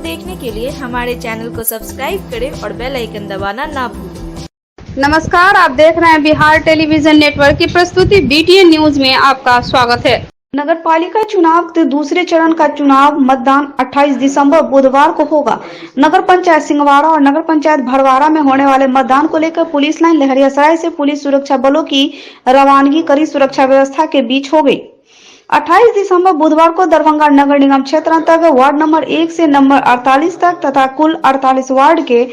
देखने के लिए हमारे चैनल को सब्सक्राइब करें और बेल आइकन दबाना ना भूलें। नमस्कार, आप देख रहे हैं बिहार टेलीविजन नेटवर्क की प्रस्तुति बीटीएन न्यूज में आपका स्वागत है। नगर पालिका चुनाव के दूसरे चरण का चुनाव मतदान 28 दिसंबर बुधवार को होगा। नगर पंचायत सिंहवाड़ा और नगर पंचायत भरवाड़ा में होने वाले मतदान को लेकर पुलिस लाइन लहरियासराय से पुलिस सुरक्षा बलों की रवानगी कड़ी सुरक्षा व्यवस्था के बीच हो गई। 28 दिसंबर बुधवार को दरभंगा नगर निगम क्षेत्र अंतर्गत वार्ड नंबर 1 से नंबर 48 तक तथा कुल 48 वार्ड के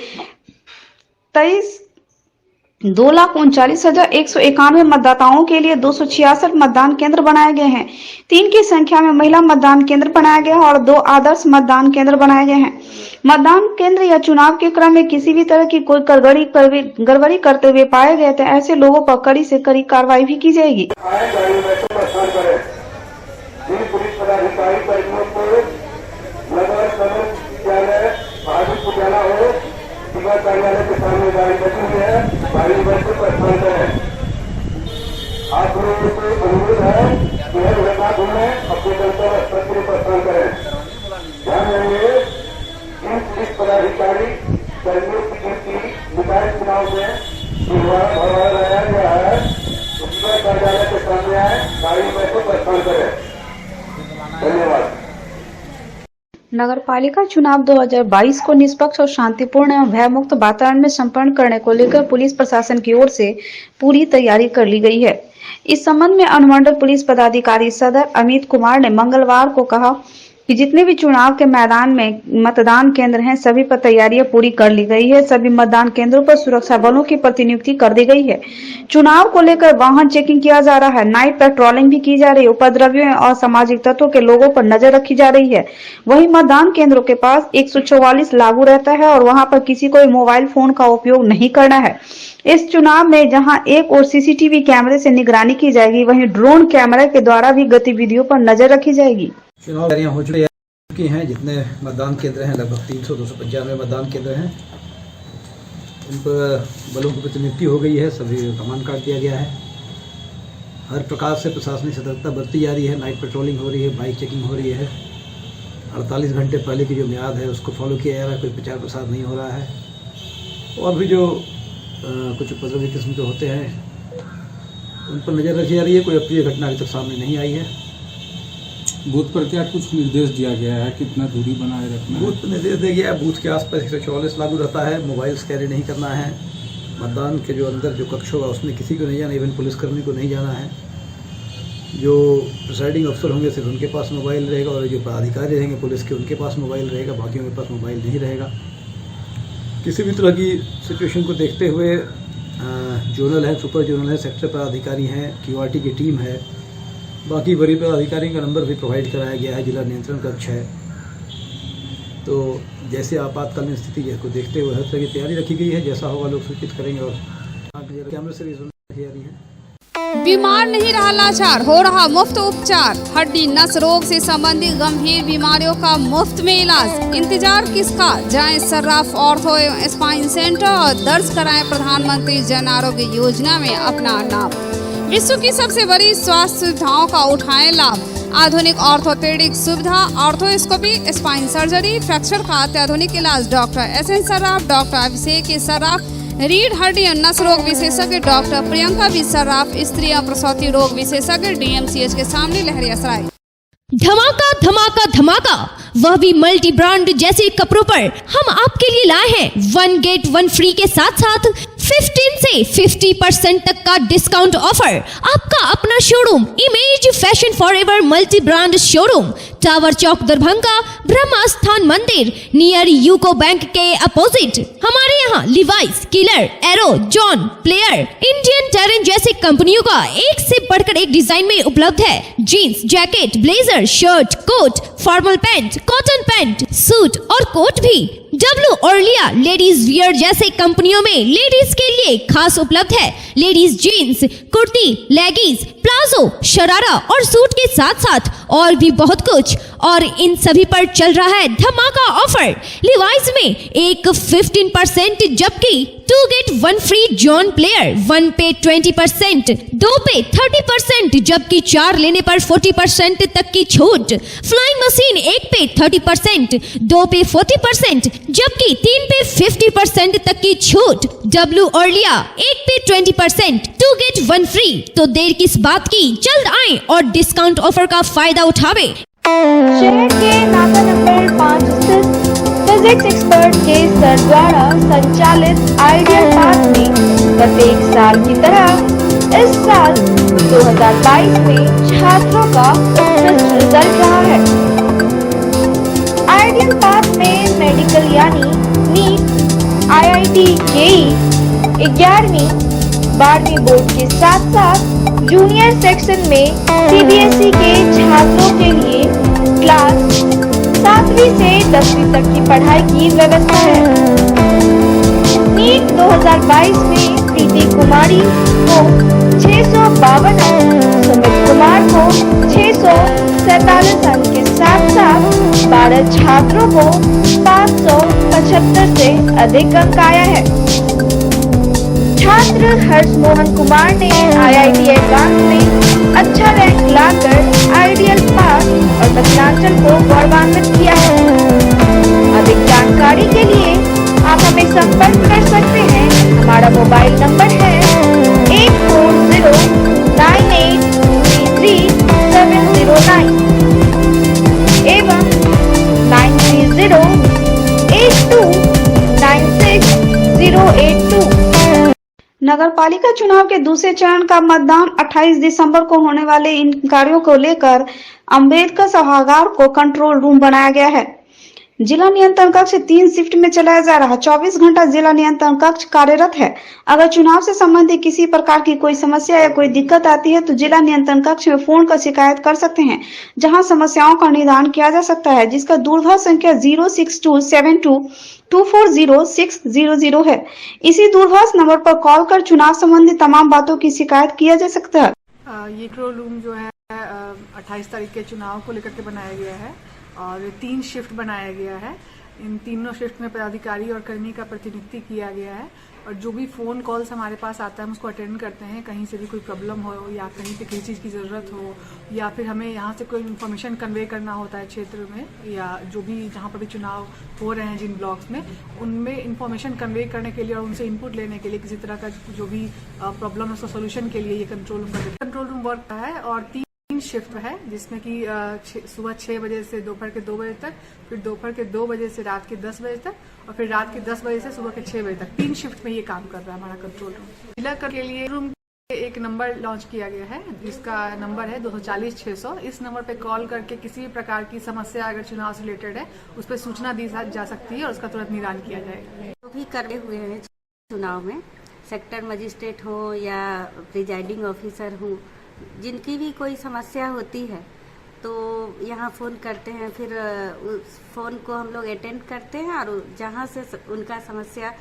2,39,191 मतदाताओं के लिए 266 मतदान केंद्र बनाए गए हैं। 3 की संख्या में महिला मतदान केंद्र बनाया गया है और 2 आदर्श मतदान केंद्र बनाए गए हैं। मतदान केंद्र या चुनाव के क्रम में किसी भी तरह की कोई गड़बड़ी करते हुए पाए गए तो ऐसे लोगों पर कड़ी से कड़ी कार्रवाई भी की जाएगी। पुलिस पदाधिकारी कर्मियों को नगर विद्यालय भाजपा उजाला हो जिला कार्यालय के सामने गाड़ी बची हुई है, गाड़ी बस को प्रस्थान करें। आप लोगों को अनुरोध है कि हर घटना घूमें अपने गंतव्य स्थल के लिए प्रस्थान करें। ध्यान देंगे इन पुलिस पदाधिकारी कर्मियों की ड्यूटी निकाय चुनाव में भरवा लगाया गया है तो जिला कार्यालय के सामने आए, गाड़ी बस को प्रस्थान करें। धन्यवाद। नगर पालिका चुनाव 2022 को निष्पक्ष और शांतिपूर्ण एवं भयमुक्त वातावरण में संपन्न करने को लेकर पुलिस प्रशासन की ओर से पूरी तैयारी कर ली गई है। इस संबंध में अनुमंडल पुलिस पदाधिकारी सदर अमित कुमार ने मंगलवार को कहा कि जितने भी चुनाव के मैदान में मतदान केंद्र हैं सभी पर तैयारियां पूरी कर ली गई है। सभी मतदान केंद्रों पर सुरक्षा बलों की प्रतिनियुक्ति कर दी गई है। चुनाव को लेकर वाहन चेकिंग किया जा रहा है, नाइट पेट्रोलिंग भी की जा रही है। उपद्रवियों और सामाजिक तत्वों के लोगों पर नजर रखी जा रही है। वहीं मतदान केंद्रों के पास 144 लागू रहता है और वहां पर किसी को मोबाइल फोन का उपयोग नहीं करना है। इस चुनाव में जहां एक और सीसीटीवी कैमरे से निगरानी की जाएगी, वहीं ड्रोन कैमरे के द्वारा भी गतिविधियों पर नजर रखी जाएगी। चुनाव तैयारियां हो चुकी हैं। जितने मतदान केंद्र हैं लगभग 295 मतदान केंद्र हैं। उन पर बलों की प्रतिनियुक्ति हो गई है, सभी कमान काट दिया गया है। हर प्रकार से प्रशासनिक सतर्कता बरती जा रही है। नाइट पेट्रोलिंग हो रही है, बाइक चेकिंग हो रही है। 48 घंटे पहले की जो मियाद है उसको फॉलो किया जा रहा है। कोई प्रचार प्रसार नहीं हो रहा है। और भी जो कुछ उपद्रवी किस्म के होते हैं उन पर नज़र रखी जा रही है। कोई अप्रिय घटना अभी तक सामने नहीं आई है। बूथ पर क्या कुछ निर्देश दिया गया है, कितना दूरी बनाए रखना है? बूथ पर निर्देश दिया गया है, बूथ के आसपास 144 लागू रहता है। मोबाइल्स कैरी नहीं करना है। मतदान के जो अंदर जो कक्ष होगा उसमें किसी को नहीं जाना, इवन पुलिसकर्मी को नहीं जाना है। जो प्रिसाइडिंग अफसर होंगे सिर्फ उनके पास मोबाइल रहेगा और जो पदाधिकारी रहेंगे पुलिस के उनके पास मोबाइल रहेगा, बाकियों के पास मोबाइल नहीं रहेगा। किसी भी तरह की सिचुएशन को देखते हुए जोनल है, सुपर जोनल है, सेक्टर पदाधिकारी हैं, QRT की टीम है, बाकी वरीय पदाधिकारी का नंबर भी प्रोवाइड कराया गया है। जिला नियंत्रण कक्ष है। तो जैसे आपातकालीन स्थिति को देखते हुए हर तरह की तैयारी रखी गई है। जैसा होगा लोग सूचित करेंगे और कैमरे से तैयारी है। बीमार नहीं रहा लाचार, हो रहा मुफ्त उपचार। हड्डी नस रोग से संबंधित गंभीर बीमारियों का मुफ्त में इलाज। इंतजार किसका, जाएं सर्राफ ऑर्थो एवं स्पाइन सेंटर और दर्ज कराएं प्रधानमंत्री जन आरोग्य योजना में अपना नाम। विश्व की सबसे बड़ी स्वास्थ्य सुविधाओं का उठाएं लाभ। आधुनिक ऑर्थोपेडिक सुविधा, ऑर्थोस्कोपी, स्पाइन सर्जरी, फ्रैक्चर का अत्याधुनिक इलाज। डॉक्टर SN सर्राफ, डॉक्टर अभिषेक सर्राफ, रीढ़ हड्डी और नस रोग विशेषज्ञ डॉक्टर प्रियंका बी सर्राफ, स्त्री और प्रसूति रोग विशेषज्ञ DMCH के सामने लहरियासराय। धमाका धमाका धमाका, वह भी मल्टी ब्रांड जैसे कपड़ों पर हम आपके लिए लाए हैं 1 गेट 1 फ्री के साथ साथ 15 से 50% तक का डिस्काउंट ऑफर। आपका अपना showroom image fashion forever multi brand showroom, tower चौक दरभंगा, ब्रह्मा स्थान मंदिर नियर यूको बैंक के अपोजिट। हमारे यहाँ Levi's, Killer, Arrow, John, Player, Indian Terrain जैसे कंपनियों का एक से बढ़कर एक डिजाइन में उपलब्ध है। Jeans, jacket, blazer, shirt, coat, formal pant, cotton pant, suit और कोट भी। डब्लू और लिया लेडीज वियर जैसे कंपनियों में लेडीज के लिए खास उपलब्ध है। लेडीज जीन्स, कुर्ती, लेगिंग्स, प्लाजो, शरारा और सूट के साथ साथ और भी बहुत कुछ। और इन सभी पर चल रहा है धमाका ऑफर। लिवाइस में एक 15% जबकि 2 get 1 फ्री जॉन प्लेयर, 1 पे 20%, 2 पे 30% जबकि 4 लेने पर 40% तक की छूट। फ्लाइंग मशीन 1 पे 30%, 2 पे 40% जबकि 3 पे 50% तक की छूट। डब्ल्यू अर्लिया 1 पे 20%, 2 get 1 फ्री। तो देर किस बात की, जल्द आए और डिस्काउंट ऑफर का फायदा उठावे। शहर के नाका नंबर 5 स्थित फिजिक्स एक्सपर्ट के सर द्वारा संचालित आइडियल पाथ में प्रत्येक साल की तरह इस साल 2022 में छात्रों का उत्कृष्ट रिजल्ट रहा है। आइडियल पाथ में मेडिकल यानी नीट, IIT, JEE, 11वीं 12वीं बोर्ड के साथ साथ जूनियर सेक्शन में CBSE के छात्रों के लिए क्लास 7वीं से 10वीं तक की पढ़ाई की व्यवस्था है। नीट 2022 में प्रीति कुमारी को 652 अंक, सुमित कुमार को 647 अंक के साथ साथ 12 छात्रों को 575 से अधिक अंक आया है। छात्र हर्ष मोहन कुमार ने IIT एडवांस में अच्छा रैंक लाकर आइडियल पास और दक्षिणांचल को गौरवान्वित किया है। अधिक जानकारी के लिए आप हमें संपर्क कर सकते हैं। हमारा मोबाइल नंबर है 8409833709 एवं 9308296082। नगर पालिका चुनाव के दूसरे चरण का मतदान 28 दिसंबर को होने वाले इन कार्यों को लेकर अम्बेडकर सभागार को कंट्रोल रूम बनाया गया है। जिला नियंत्रण कक्ष 3 शिफ्ट में चलाया जा रहा 24 घंटा जिला नियंत्रण कक्ष कार्यरत है। अगर चुनाव से संबंधित किसी प्रकार की कोई समस्या या कोई दिक्कत आती है तो जिला नियंत्रण कक्ष में फोन कर शिकायत कर सकते हैं, जहां समस्याओं का निदान किया जा सकता है, जिसका दूरभाष संख्या 06272240600 है। इसी दूरभाष नंबर पर कॉल कर चुनाव संबंधी तमाम बातों की शिकायत किया जा सकता है। ये कंट्रोल रूम जो है 28 तारीख के चुनाव को लेकर के बनाया गया है और 3 शिफ्ट बनाया गया है। इन तीनों शिफ्ट में पदाधिकारी और कर्मी का प्रतिनिधित्व किया गया है और जो भी फ़ोन कॉल्स हमारे पास आता है हम उसको अटेंड करते हैं। कहीं से भी कोई प्रॉब्लम हो या कहीं पे किसी चीज़ की ज़रूरत हो या फिर हमें यहाँ से कोई इन्फॉर्मेशन कन्वे करना होता है क्षेत्र में या जो भी जहाँ पर भी चुनाव हो रहे हैं जिन ब्लॉक्स में, उनमें इन्फॉर्मेशन कन्वे करने के लिए और उनसे इनपुट लेने के लिए किसी तरह का जो भी प्रॉब्लम है उसका सोल्यूशन के लिए ये कंट्रोल रूम वर्क का है। और 3 शिफ्ट है जिसमें कि सुबह 6 बजे से दोपहर के 2 बजे तक, फिर दोपहर के 2 बजे से रात के 10 बजे तक और फिर रात के 10 बजे से सुबह के 6 बजे तक 3 शिफ्ट में ये काम कर रहा है हमारा कंट्रोल रूम। जिला के लिए रूम एक नंबर लॉन्च किया गया है जिसका नंबर है 240-600। इस नंबर पे कॉल करके किसी भी प्रकार की समस्या अगर चुनाव से रिलेटेड है उस पर सूचना दी जा सकती है और उसका तुरंत निदान किया जाएगा। जो भी करे हुए हैं चुनाव में, सेक्टर मजिस्ट्रेट हो या प्रिजाइडिंग ऑफिसर हो, जिनकी भी कोई समस्या होती है तो यहाँ फ़ोन करते हैं, फिर उस फ़ोन को हम लोग अटेंड करते हैं और जहाँ से उनका समस्या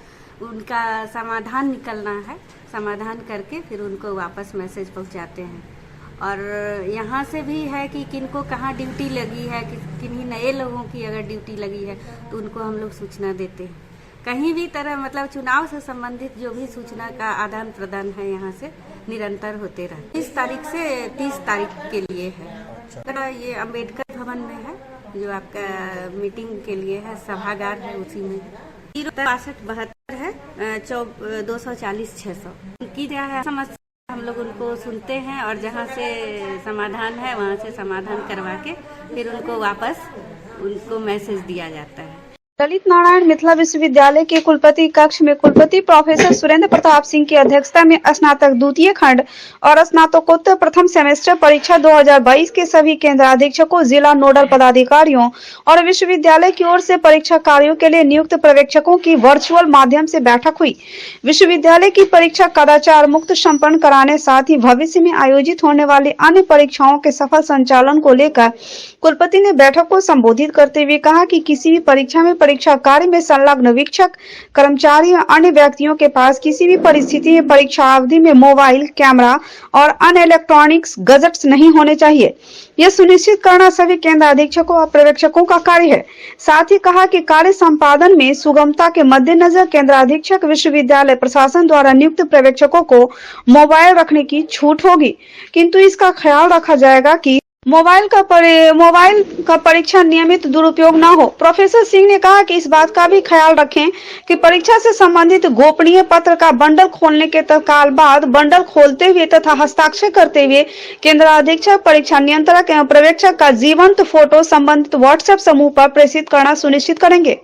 उनका समाधान निकलना है, समाधान करके फिर उनको वापस मैसेज पहुँचाते हैं। और यहाँ से भी है कि किनको कहाँ ड्यूटी लगी है, किन्हीं नए लोगों की अगर ड्यूटी लगी है तो उनको हम लोग सूचना देते हैं। कहीं भी तरह मतलब चुनाव से संबंधित जो भी सूचना का आदान प्रदान है यहाँ से निरंतर होते रहे। 30 तारीख से 30 तारीख के लिए है। ये अम्बेडकर भवन में है जो आपका मीटिंग के लिए है, सभागार है उसी में। 06272 है 240-600 की क्या है समस्या, हम लोग उनको सुनते हैं और जहाँ से समाधान है वहाँ से समाधान करवा के फिर उनको वापस उनको मैसेज दिया जाता है। ललित नारायण मिथिला विश्वविद्यालय के कुलपति कक्ष में कुलपति प्रोफेसर सुरेंद्र प्रताप सिंह की अध्यक्षता में स्नातक द्वितीय खंड और स्नातकोत्तर प्रथम सेमेस्टर परीक्षा 2022 के सभी केंद्राधीक्षकों, जिला नोडल पदाधिकारियों और विश्वविद्यालय की ओर से परीक्षा कार्यों के लिए नियुक्त पर्यवेक्षकों की वर्चुअल माध्यम से बैठक हुई। विश्वविद्यालय की परीक्षा कदाचार मुक्त संपन्न कराने, साथ ही भविष्य में आयोजित होने वाली अन्य परीक्षाओं के सफल संचालन को लेकर कुलपति ने बैठक को संबोधित करते हुए कहा कि किसी भी परीक्षा में परीक्षा कार्य में संलग्न वीक्षक, कर्मचारी और अन्य व्यक्तियों के पास किसी भी परिस्थिति में परीक्षा अवधि में मोबाइल, कैमरा और अन्य इलेक्ट्रॉनिक्स गैजेट्स नहीं होने चाहिए। यह सुनिश्चित करना सभी केंद्र अधीक्षकों और पर्यवेक्षकों का कार्य है। साथ ही कहा कि कार्य संपादन में सुगमता के मद्देनजर केंद्र अधीक्षक, विश्वविद्यालय प्रशासन द्वारा नियुक्त पर्यवेक्षकों को मोबाइल रखने की छूट होगी, किंतु इसका ख्याल रखा जाएगा कि मोबाइल का परीक्षा नियमित दुरुपयोग न हो। प्रोफेसर सिंह ने कहा कि इस बात का भी ख्याल रखें कि परीक्षा से संबंधित गोपनीय पत्र का बंडल खोलने के तत्काल बाद बंडल खोलते हुए तथा हस्ताक्षर करते हुए केंद्र अधीक्षक, परीक्षा नियंत्रक एवं पर्यवेक्षक का जीवंत फोटो संबंधित व्हाट्सएप समूह पर प्रेषित करना सुनिश्चित करेंगे।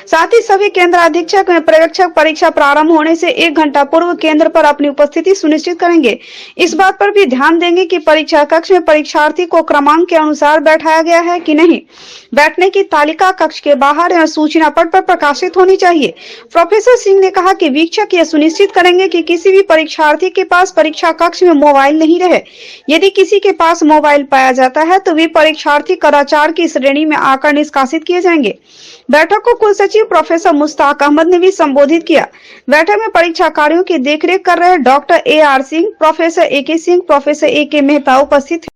साथ ही सभी केंद्र अधीक्षक एवं पर्यवेक्षक परीक्षा प्रारंभ होने से 1 घंटा पूर्व केंद्र पर अपनी उपस्थिति सुनिश्चित करेंगे। इस बात पर भी ध्यान देंगे कि परीक्षा कक्ष में परीक्षार्थी को क्रमांक के अनुसार बैठाया गया है कि नहीं। बैठने की तालिका कक्ष के बाहर या सूचना पट पर प्रकाशित होनी चाहिए। प्रोफेसर सिंह ने कहा कि वीक्षक यह सुनिश्चित करेंगे कि किसी भी परीक्षार्थी के पास परीक्षा कक्ष में मोबाइल नहीं रहे। यदि किसी के पास मोबाइल पाया जाता है तो वे परीक्षार्थी कदाचार की श्रेणी में आकर निष्कासित किए जाएंगे। बैठक को कुल सचिव प्रोफेसर मुश्ताक अहमद ने भी संबोधित किया। बैठक में परीक्षा कार्यों की देखरेख कर रहे doctor AR Singh, professor AK Singh, professor AK Mehta उपस्थित थे।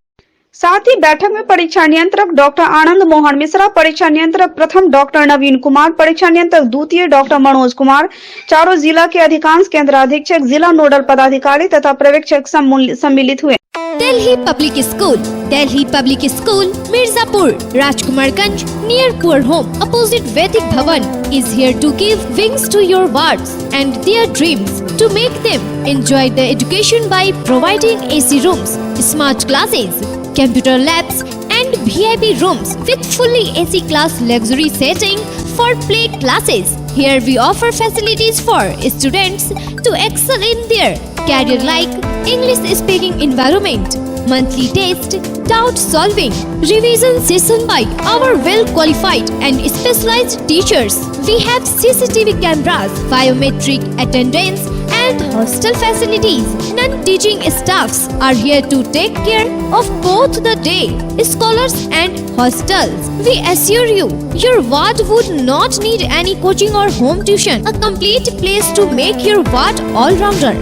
साथ ही बैठक में परीक्षा नियंत्रक डॉक्टर आनंद मोहन मिश्रा, परीक्षा नियंत्रक प्रथम डॉक्टर नवीन कुमार, परीक्षा नियंत्रक द्वितीय डॉक्टर मनोज कुमार, चारों जिला के अधिकांश केंद्र अधीक्षक, जिला नोडल पदाधिकारी तथा पर्यवेक्षक सम्मिलित हुए। Delhi public school Mirzapur, Rajkumarganj, near Poor Home, opposite Vedic Bhavan, is here to give wings to your words and their dreams, to make them enjoy the education by providing AC rooms, smart classes, computer labs and VIP rooms with fully AC class luxury setting for play classes. Here we offer facilities for students to excel in their career like English speaking environment, monthly test, doubt solving, revision session by our well qualified and specialized teachers. We have CCTV cameras, biometric attendance and hostel facilities. Non-teaching staffs are here to take care of both the day scholars and hostels. We assure you, your ward would not need any coaching or home tuition. A complete place to make your ward all-rounder.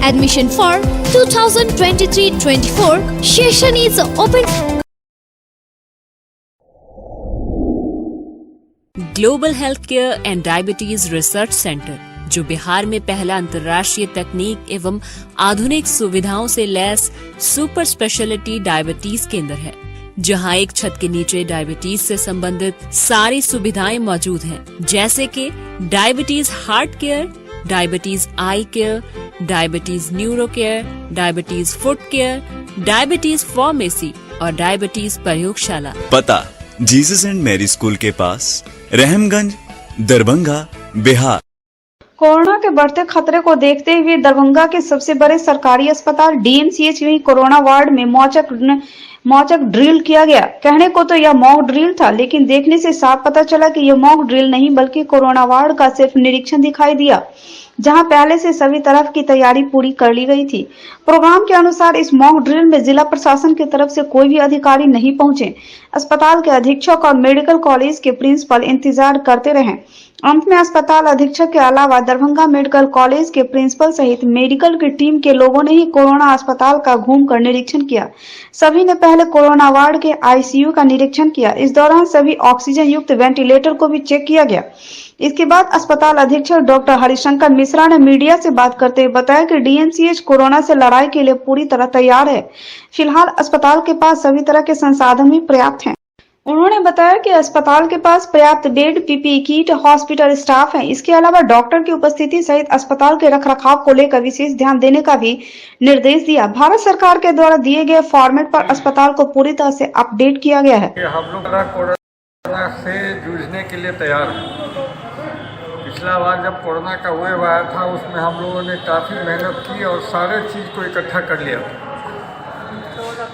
Admission for 2023-24 session is open. Global health care and diabetes research centre, जो बिहार में पहला अंतर्राष्ट्रीय तकनीक एवं आधुनिक सुविधाओं से lace super speciality diabetes केंद्र है, जहां एक छत के नीचे डायबिटीज से संबंधित सारी सुविधाएं मौजूद हैं, जैसे कि diabetes heart care, diabetes eye care, diabetes neuro care, diabetes foot care, diabetes pharmacy और डायबिटीज प्रयोगशाला। पता जीसस एंड मैरी स्कूल के पास, रहमगंज, दरभंगा, बिहार। कोरोना के बढ़ते खतरे को देखते हुए दरभंगा के सबसे बड़े सरकारी अस्पताल DMCH में कोरोना वार्ड में मौचक ड्रिल किया गया। कहने को तो यह मॉक ड्रिल था, लेकिन देखने से साफ पता चला कि यह मॉक ड्रिल नहीं बल्कि कोरोना वार्ड का सिर्फ निरीक्षण दिखाई दिया, जहां पहले से सभी तरफ की तैयारी पूरी कर ली गई थी। प्रोग्राम के अनुसार इस मॉक ड्रिल में जिला प्रशासन की तरफ से कोई भी अधिकारी नहीं पहुंचे। अस्पताल के अधीक्षक और मेडिकल कॉलेज के प्रिंसिपल इंतजार करते रहे। अंत में अस्पताल अधीक्षक के अलावा दरभंगा मेडिकल कॉलेज के प्रिंसिपल सहित मेडिकल की टीम के लोगों ने ही कोरोना अस्पताल का घूमकर निरीक्षण किया। सभी ने पहले कोरोना वार्ड के ICU का निरीक्षण किया। इस दौरान सभी ऑक्सीजन युक्त वेंटिलेटर को भी चेक किया गया। इसके बाद अस्पताल अधीक्षक डॉक्टर हरिशंकर मिश्रा ने मीडिया से बात करते हुए बताया कि DMCH कोरोना से लड़ाई के लिए पूरी तरह तैयार है। फिलहाल अस्पताल के पास सभी तरह के संसाधन भी पर्याप्त हैं। उन्होंने बताया कि अस्पताल के पास पर्याप्त bed, PPE kit, hospital staff है। इसके अलावा डॉक्टर की उपस्थिति सहित अस्पताल के रखरखाव को लेकर विशेष ध्यान देने का भी निर्देश दिया। भारत सरकार के द्वारा दिए गए फॉर्मेट पर अस्पताल को पूरी तरह से अपडेट किया गया है। हम लोग कोरोना से जूझने के लिए तैयार हैं। पिछला बार जब कोरोना का वेव आया था, उसमें हम लोगों ने काफ़ी मेहनत की और सारे चीज़ को इकट्ठा कर लिया।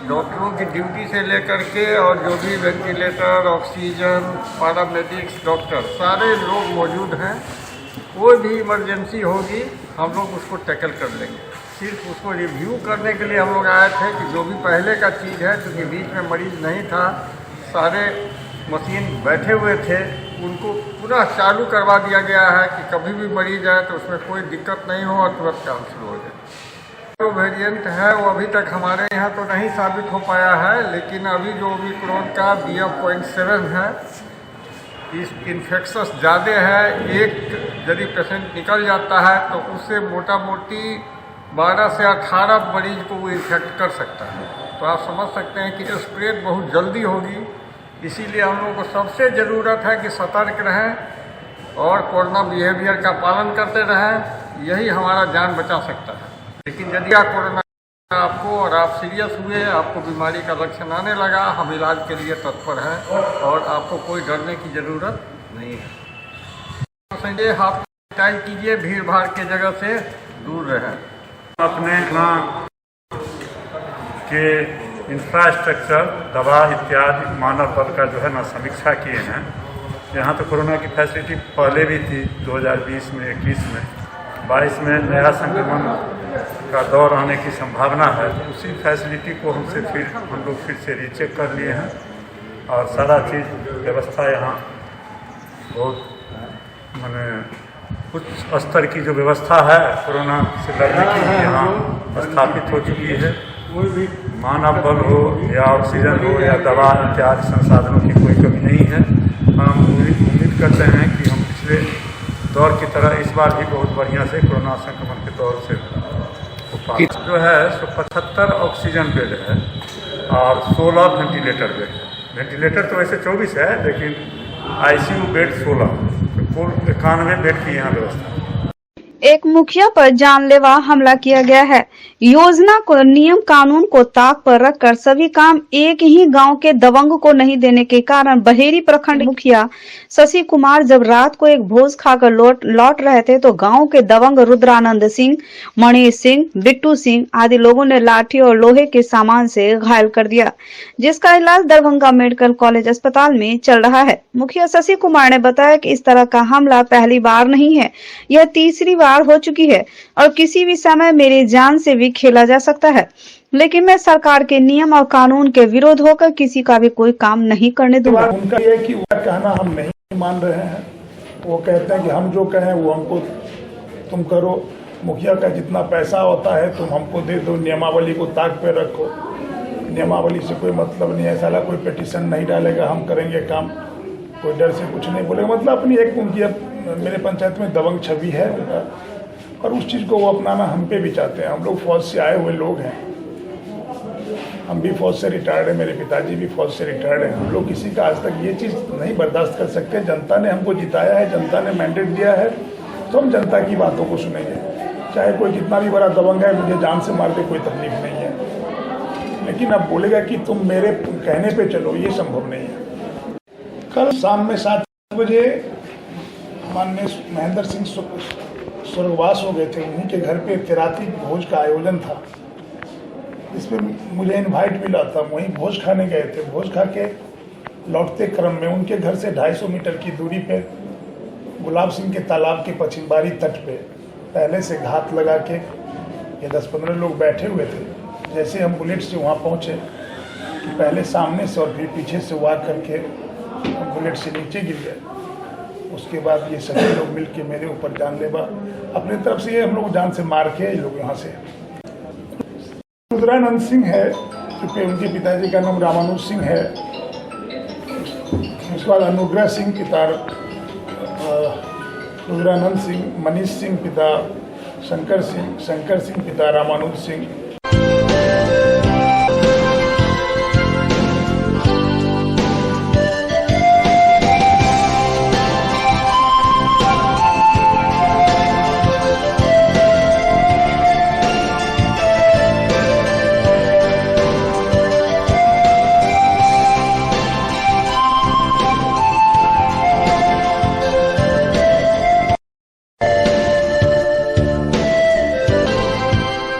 डॉक्टरों की ड्यूटी से लेकर के और जो भी वेंटिलेटर, ऑक्सीजन, पैरामेडिक्स, डॉक्टर सारे लोग मौजूद हैं। कोई भी इमरजेंसी होगी हम लोग उसको टैकल कर लेंगे। सिर्फ उसको रिव्यू करने के लिए हम लोग आए थे कि जो भी पहले का चीज़ है, क्योंकि बीच में मरीज नहीं था, सारे मशीन बैठे हुए थे, उनको पुनः चालू करवा दिया गया है कि कभी भी मरीज आए तो उसमें कोई दिक्कत नहीं हो और तुरंत कैंसिल हो जाए। जो वेरिएंट है वो अभी तक हमारे यहाँ तो नहीं साबित हो पाया है, लेकिन अभी जो ओमिक्रॉन का BF.7 है, इस इन्फेक्शस ज़्यादा है। एक यदि पेशेंट निकल जाता है तो उससे मोटा मोटी 12 से 18 मरीज को वो इन्फेक्ट कर सकता है। तो आप समझ सकते हैं कि स्प्रेड बहुत जल्दी होगी। इसीलिए हम लोगों को सबसे ज़रूरत है कि सतर्क रहें और कोरोना बिहेवियर का पालन करते रहें। यही हमारा जान बचा सकता है। लेकिन यदि आप कोरोना आपको और आप सीरियस हुए, आपको बीमारी का लक्षण आने लगा, हम इलाज के लिए तत्पर हैं और आपको कोई डरने की ज़रूरत नहीं है। संजय, हाथ सैनिटाइज कीजिए, भीड़ भाड़ के जगह से दूर रहें। अपने यहाँ के इंफ्रास्ट्रक्चर, दवा इत्यादि मानव बल का जो है ना समीक्षा किए हैं। यहाँ तो कोरोना की फैसिलिटी पहले भी थी 2020 में, 21 में, 22 में नया संक्रमण का दौर आने की संभावना है। तो उसी फैसिलिटी को हम लोग फिर से रीचेक कर लिए हैं और सारा चीज़ व्यवस्था यहाँ बहुत माने उच्च स्तर की जो व्यवस्था है कोरोना से लड़ने की यहाँ स्थापित हो चुकी है। मानव बल हो या ऑक्सीजन हो या दवा इत्यादि संसाधनों की कोई कमी नहीं है। हम उम्मीद करते हैं कि हम पिछले दौर की तरह इस बार भी बहुत बढ़िया से कोरोना संक्रमण के दौर से जो है 75 ऑक्सीजन बेड है और 16 वेंटिलेटर बेड है। वेंटिलेटर तो वैसे 24 है, लेकिन ICU बेड 16, तो कुल 91 बेड की यहाँ व्यवस्था है। एक मुखिया पर जानलेवा हमला किया गया है। योजना को, नियम कानून को ताक पर रखकर सभी काम एक ही गांव के दबंग को नहीं देने के कारण बहेरी प्रखंड मुखिया शशि कुमार जब रात को एक भोज खाकर लौट रहे थे तो गांव के दबंग रुद्रानंद सिंह, मणि सिंह, बिट्टू सिंह आदि लोगों ने लाठी और लोहे के सामान से घायल कर दिया, जिसका इलाज दरभंगा मेडिकल कॉलेज अस्पताल में चल रहा है। मुखिया शशि कुमार ने बताया कि इस तरह का हमला पहली बार नहीं है, यह तीसरी बार हो चुकी है और किसी भी समय मेरी जान से भी खेला जा सकता है, लेकिन मैं सरकार के नियम और कानून के विरोध होकर किसी का भी कोई काम नहीं करने दूंगा। उनका यह कि वह कहना हम नहीं मान रहे हैं। वो कहते हैं कि हम जो कहें वो हमको तुम करो, मुखिया का जितना पैसा होता है तुम हमको दे दो, नियमावली को ताक पे रखो। नियमावली से कोई मतलब नहीं है, साला कोई पिटीशन नहीं डालेगा, हम करेंगे काम, कोई डर से कुछ नहीं बोलेगा। मतलब अपनी एक उनकी मेरे पंचायत में दबंग छवि है और उस चीज़ को वो अपनाना हम पे भी चाहते हैं। हम लोग फौज से आए हुए लोग हैं, हम भी फौज से रिटायर्ड हैं, मेरे पिताजी भी फौज से रिटायर्ड हैं। हम लोग किसी का आज तक ये चीज़ नहीं बर्दाश्त कर सकते। जनता ने हमको जिताया है, जनता ने मैंडेट दिया है, तो हम जनता की बातों को सुनेंगे। चाहे कोई कितना भी बड़ा दबंग है, मुझे जान से मार के कोई तकलीफ नहीं है, लेकिन अब बोलेगा कि तुम मेरे कहने पे चलो, ये संभव नहीं है। कल शाम में 7 बजे माननीय महेंद्र सिंह स्वर्गवास हो गए थे। उन्हीं के घर पे तेराती भोज का आयोजन था, इसमें मुझे इनवाइट मिला था। वहीं भोज खाने गए थे। भोज खा के लौटते क्रम में उनके घर से 250 मीटर की दूरी पे गुलाब सिंह के तालाब के पश्चिमबारी तट पे पहले से घात लगा के ये 10-15 लोग बैठे हुए थे। जैसे हम बुलेट से वहाँ पहुँचे कि पहले सामने से और फिर पीछे से वार करके बुलेट से नीचे गिर गए। उसके बाद ये सभी लोग मिल के मेरे ऊपर जानलेवा अपनी तरफ से ये हम लोग जान से मार के ये लोग यहाँ से। रुद्रानंद सिंह है, क्योंकि उनके पिताजी का नाम रामानुज सिंह है। उसके बाद अनुग्रह सिंह पिता रुद्रानंद सिंह, मनीष सिंह पिता शंकर सिंह पिता रामानुज सिंह,